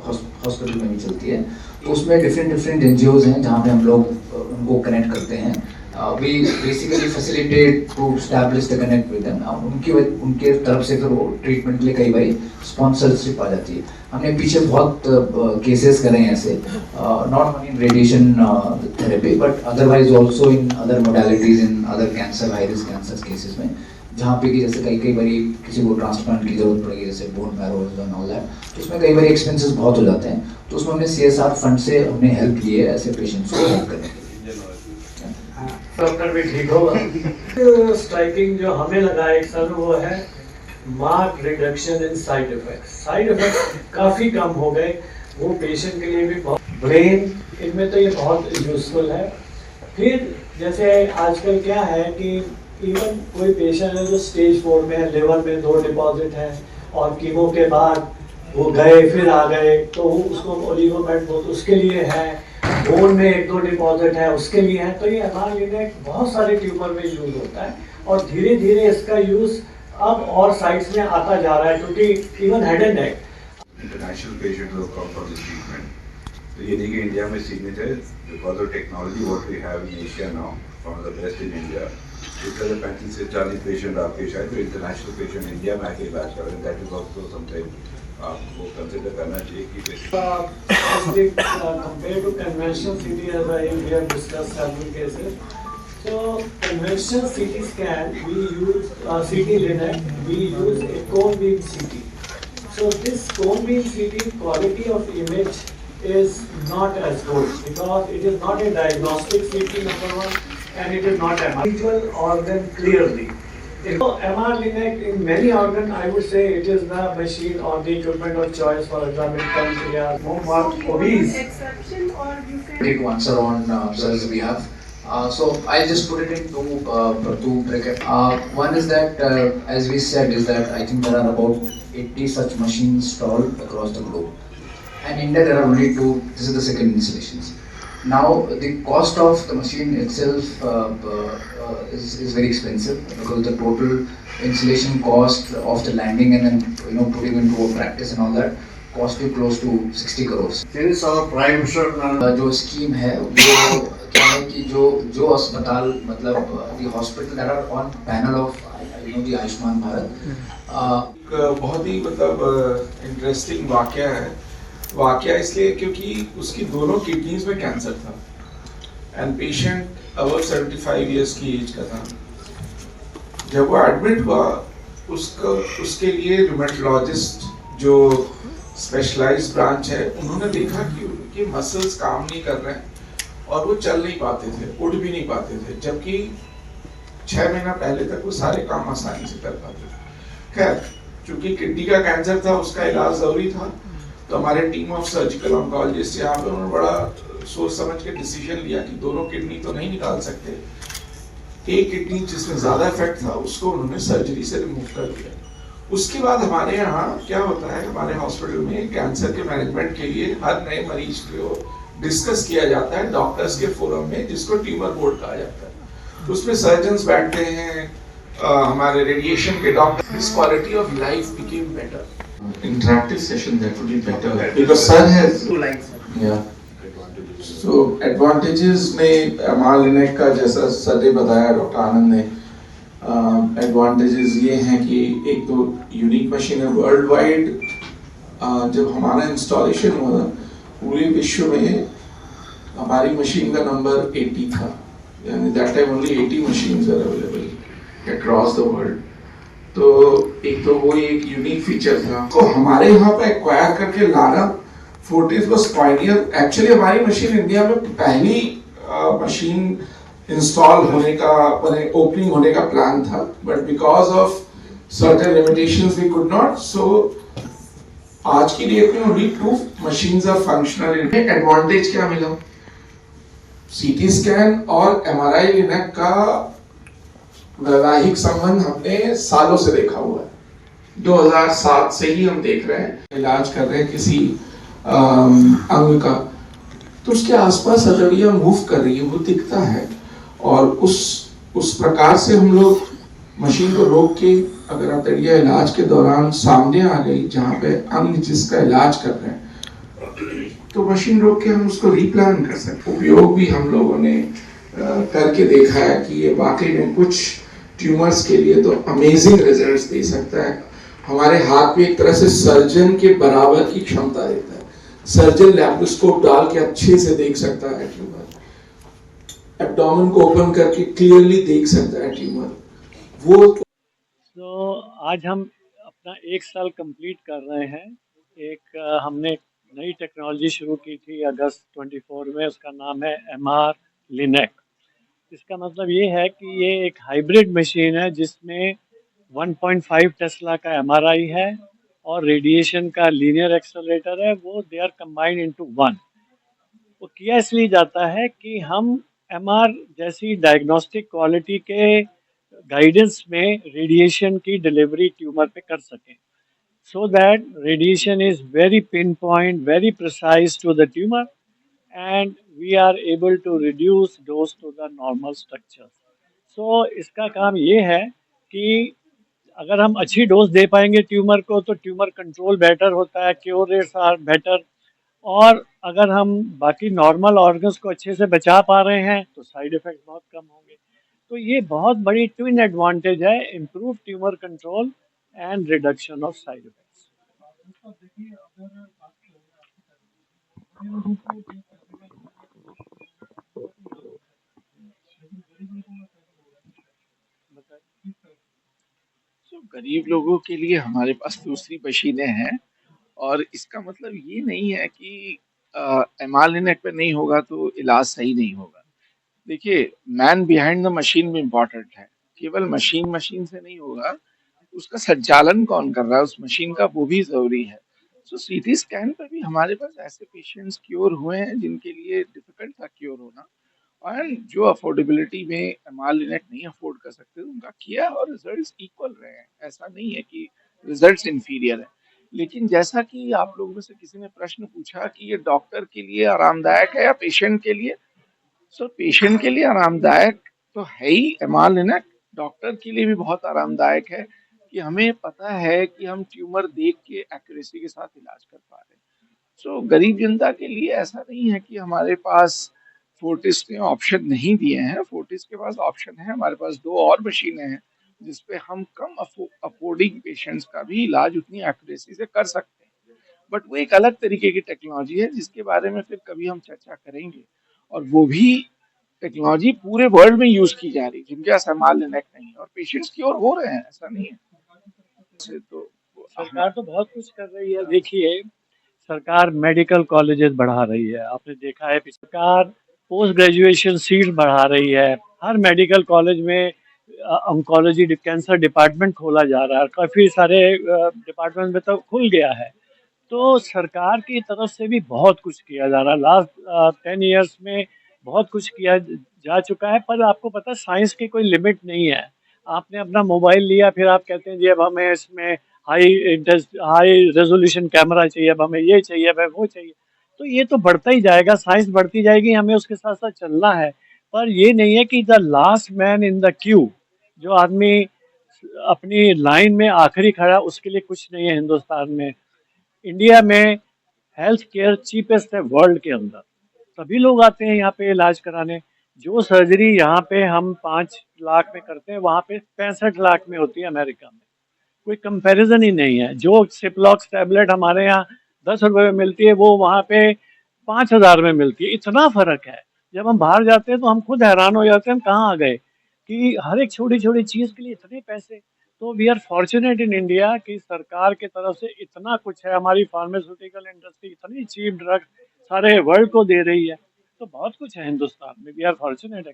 Hospital में भी चलती है, तो उसमें डिफरेंट एनजीओज हैं जहाँ पे हम लोग उनको कनेक्ट करते हैं। We basically facilitate to establish the connect with them. उनके तरफ से फिर वो ट्रीटमेंट के लिए कई बार स्पॉन्सरशिप आ जाती है। हमने पीछे बहुत केसेस करे हैं ऐसे, not only in radiation therapy but otherwise also in other modalities, in other cancer, high risk cancer cases में, जहाँ पे कि जैसे कई बार किसी को ट्रांसप्लांट की जरूरत पड़ेगी, जैसे bone marrow and all that, तो उसमें कई बार एक्सपेंसेस बहुत हो जाते हैं, तो उसमें हमने CSR फंड से हमने हेल्प ली है ऐसे पेशेंट्स को हेल्प करने के लिए। डॉक्टर भी ठीक होगा। स्ट्राइकिंग जो हमें लगा एक सर वो है mark reduction in side effects. Side effects काफ़ी कम हो गए, वो पेशेंट के लिए भी बहुत, ब्रेन इनमें तो ये बहुत यूजफुल है। फिर जैसे आजकल क्या है कि इवन कोई पेशेंट है जो स्टेज 4 में है, लिवर में 2 डिपॉजिट है और कीमो के बाद वो गए फिर आ गए, तो उसको ओलिगोमेट उसके लिए है, बोन में 1-2 डिपॉजिट है उसके लिए है, तो ये एमालिनेट बहुत सारे ट्यूमर में यूज होता है और धीरे धीरे इसका यूज अब और साइट्स में आता जा रहा है, क्योंकि even head and neck international patient will come for this treatment. तो ये नहीं कि इंडिया में सीमित है, because of technology what we have in Asia now, one of the best in India. इस तरह 35 से 40 पेशेंट आपके शायद तो इंटरनेशनल पेशेंट इंडिया में आके इलाज कर रहे हैं, दैट इज ऑल्सो समथिंग आपको कंसिडर करना चाहिए कि compared to conventional CT, as we have discussed several cases. So conventional CT scan, we use CT Linac, we use a cone beam CT. So this cone beam CT quality of image is not as good because it is not a diagnostic CT, number one, and it is not MR. Individual organ clearly. So MR Linac in many organs, I would say it is the machine or the equipment of choice. For example, pancreas, more obese. Exception, or you can Take to answer on sir's behalf. So I'll just put it in two brackets. One is that, as we said, is that I think there are about 80 such machines installed across the globe. And in India there are only 2. This is the second installations. Now the cost of the machine itself is very expensive because the total installation cost of the landing and then putting into a practice and all that cost you close to 60 crores. Since our Prime Minister जो scheme है वो क्या है कि जो अस्पताल मतलब the hospital that are on panel of the Ayushman Bharat, बहुत ही मतलब इंटरेस्टिंग वाकया इसलिए क्योंकि उसकी दोनों किडनीज में कैंसर था एंड पेशेंट अबव 75 इयर्स की एज का था। जब वो एडमिट हुआ उसके लिए रूमेटोलॉजिस्ट जो स्पेशलाइज्ड ब्रांच है उन्होंने देखा कि उनके मसल्स काम नहीं कर रहे हैं और वो चल नहीं पाते थे, उठ भी नहीं पाते थे, जबकि 6 महीना पहले तक वो सारे काम आसानी से कर पाते थे। खैर चूंकि किडनी का कैंसर था उसका इलाज जरूरी था, तो हमारे टीम ऑफ सर्जिकल ऑन्कोलॉजिस्ट यहाँ पे उन्होंने बड़ा सोच समझ के डिसीजन लिया कि दोनों किडनी तो नहीं निकाल सकते, एक किडनी जिसमें ज्यादा इफेक्ट था उसको उन्होंने सर्जरी से रिमूव कर दिया। उसके बाद हमारे यहाँ क्या होता है, हमारे हॉस्पिटल में कैंसर के मैनेजमेंट के लिए हर नए मरीज को डिस्कस किया जाता है डॉक्टर्स के फोरम में, जिसको ट्यूमर बोर्ड कहा जाता है। उसमें सर्जन्स बैठते हैं, हमारे रेडिएशन के doctor, his quality of life became better. Interactive session that would be better because sir has 2 lines. yeah. So advantages में MR Linac का जैसा सर ने बताया, डॉक्टर आनंद ने, एडवांटेजेस ये हैं कि एक तो यूनिक मशीन है वर्ल्ड वाइड। जब हमारा इंस्टॉलेशन हुआ पूरे विश्व में हमारी मशीन का नंबर 80 था, यानी that time only 80 machines are available across the world. तो एक तो वो एक यूनिक फीचर था, तो हमारे यहाँ पे एक्वायर करके लाना फोर्टिस वाज पायनियर। एक्चुअली हमारी मशीन इंडिया में पहली मशीन इंस्टॉल होने का, ओपनिंग होने का प्लान था, but because of certain limitations we could not. So आज की डेट में only 2 machines are functional. Advantage क्या मिला, सीटी स्कैन और MRI लिनैक का वैवाहिक संबंध हमने सालों से देखा हुआ है। 2007 से ही हम देख रहे हैं, इलाज कर रहे हैं किसी अंग का, तो उसके आसपास हथौड़ियां मूव कर रही है, वो दिखता है, और उस प्रकार से हम लोग मशीन को रोक के अगर हथौड़ियां इलाज के दौरान सामने आ गई जहाँ पे अंग जिसका इलाज कर रहे हैं, तो मशीन रोक के हम उसको रीप्लान कर सकते। उपयोग भी हम लोगों ने करके देखा है कि ये वाकई में कुछ ट्यूमर्स के लिए तो अमेजिंग रिजल्ट्स दे सकता है। हमारे हाथ में एक तरह से सर्जन के बराबर की क्षमता देता है। सर्जन लैप्रोस्कोप डाल के अच्छे से देख सकता है ट्यूमर, एब्डोमेन को ओपन करके क्लियरली देख सकता है ट्यूमर। वो तो आज हम अपना 1 साल कंप्लीट कर रहे हैं। हमने एक नई टेक्नोलॉजी शुरू की थी अगस्त 24 में, उसका नाम है MR लिनेक। इसका मतलब ये है कि ये एक हाइब्रिड मशीन है जिसमें 1.5 टेस्ला का MRI है और रेडिएशन का लीनियर एक्सेलरेटर है। वो they are combined into one. वो किया इसलिए जाता है कि हम MR जैसी डायग्नोस्टिक क्वालिटी के गाइडेंस में रेडिएशन की डिलीवरी ट्यूमर पे कर सकें, so that radiation is very pinpoint, very precise to the tumor, and we are able to reduce dose to the normal structure. So इसका काम ये है कि अगर हम अच्छी डोज दे पाएंगे ट्यूमर को तो ट्यूमर कंट्रोल बेटर होता है, क्योर रेट्स आर बेटर। और अगर हम बाकी नॉर्मल ऑर्गन्स को अच्छे से बचा पा रहे हैं तो साइड इफेक्ट बहुत कम होंगे। तो ये बहुत बड़ी ट्विन एडवांटेज है, improve tumour control and reduction of side effects. तो गरीब लोगों के लिए हमारे पास दूसरी मशीनें हैं और इसका मतलब ये नहीं है कि MR लिनेक पे नहीं होगा तो इलाज सही नहीं होगा। देखिए, मैन बिहाइंड द मशीन भी इम्पोर्टेंट है। केवल मशीन से नहीं होगा, उसका संचालन कौन कर रहा है उस मशीन का, वो भी जरूरी है। सो सीटी स्कैन पर भी हमारे पास ऐसे पेशेंट्स क्योर हुए हैं जिनके लिए डिफिकल्ट था क्योर होना, और जो अफोर्डेबिलिटी में MR लिनेक नहीं अफोर्ड कर सकते उनका किया और रिजल्ट्स इक्वल रहे हैं। ऐसा नहीं है कि रिजल्ट्स इंफीरियर है। लेकिन जैसा कि आप लोगों में से किसी ने प्रश्न पूछा कि ये डॉक्टर के लिए आरामदायक है या पेशेंट के लिए, सो पेशेंट के लिए आरामदायक तो है ही MR लिनेक, डॉक्टर के लिए भी बहुत आरामदायक है कि हमें पता है कि हम ट्यूमर देख के एक्यूरेसी के साथ इलाज कर पा रहे हैं। सो गरीब जनता के लिए ऐसा नहीं है कि हमारे पास फोर्टिस ने ऑप्शन नहीं दिए हैं। फोर्टिस के पास ऑप्शन है, हमारे पास 2 और मशीनें हैं जिसपे हम कम अफोर्डिंग पेशेंट्स का भी इलाज उतनी एक्यूरेसी से कर सकते हैं। बट वो एक अलग तरीके की टेक्नोलॉजी है जिसके बारे में फिर कभी हम चर्चा करेंगे, और वो भी टेक्नोलॉजी पूरे वर्ल्ड में यूज की जा रही है जिनके पास MR लिनेक नहीं है, और पेशेंट्स की ओर हो रहे हैं, ऐसा नहीं है। तो सरकार तो बहुत कुछ कर रही है। देखिए, सरकार मेडिकल कॉलेजेस बढ़ा रही है, आपने देखा है। सरकार पोस्ट ग्रेजुएशन सीट बढ़ा रही है। हर मेडिकल कॉलेज में ऑन्कोलॉजी कैंसर डिपार्टमेंट खोला जा रहा है। काफ़ी सारे डिपार्टमेंट में तो खुल गया है। तो सरकार की तरफ से भी बहुत कुछ किया जा रहा है। लास्ट 10 इयर्स में बहुत कुछ किया जा चुका है। पर आपको पता है साइंस की कोई लिमिट नहीं है। आपने अपना मोबाइल लिया, फिर आप कहते हैं जी अब हमें इसमें हाई रेजोल्यूशन कैमरा चाहिए, अब हमें ये चाहिए, अब हमें वो चाहिए। तो ये तो बढ़ता ही जाएगा, साइंस बढ़ती जाएगी, हमें उसके साथ साथ चलना है। पर ये नहीं है कि the last man in the Q, जो आदमी अपनी लाइन में आखिरी खड़ा, उसके लिए कुछ नहीं है हिंदुस्तान में। इंडिया में हेल्थ केयर चीपेस्ट है वर्ल्ड के अंदर। सभी लोग आते हैं यहाँ पे इलाज कराने। जो सर्जरी यहाँ पे हम 5 लाख में करते हैं, वहाँ पे 65 लाख में होती है अमेरिका में। कोई कंपैरिजन ही नहीं है। जो सिप्लॉक्स टैबलेट हमारे यहाँ 10 रुपए में मिलती है, वो वहाँ पे 5,000 में मिलती है। इतना फर्क है। जब हम बाहर जाते हैं तो हम खुद हैरान हो जाते हैं, हम कहाँ आ गए कि हर एक छोटी छोटी चीज़ के लिए इतने पैसे। तो we are fortunate in India कि सरकार की तरफ से इतना कुछ है। हमारी फार्मास्यूटिकल इंडस्ट्री इतनी चीप ड्रग सारे वर्ल्ड को दे रही है। तो बहुत कुछ है हिंदुस्तान में। We are fortunate.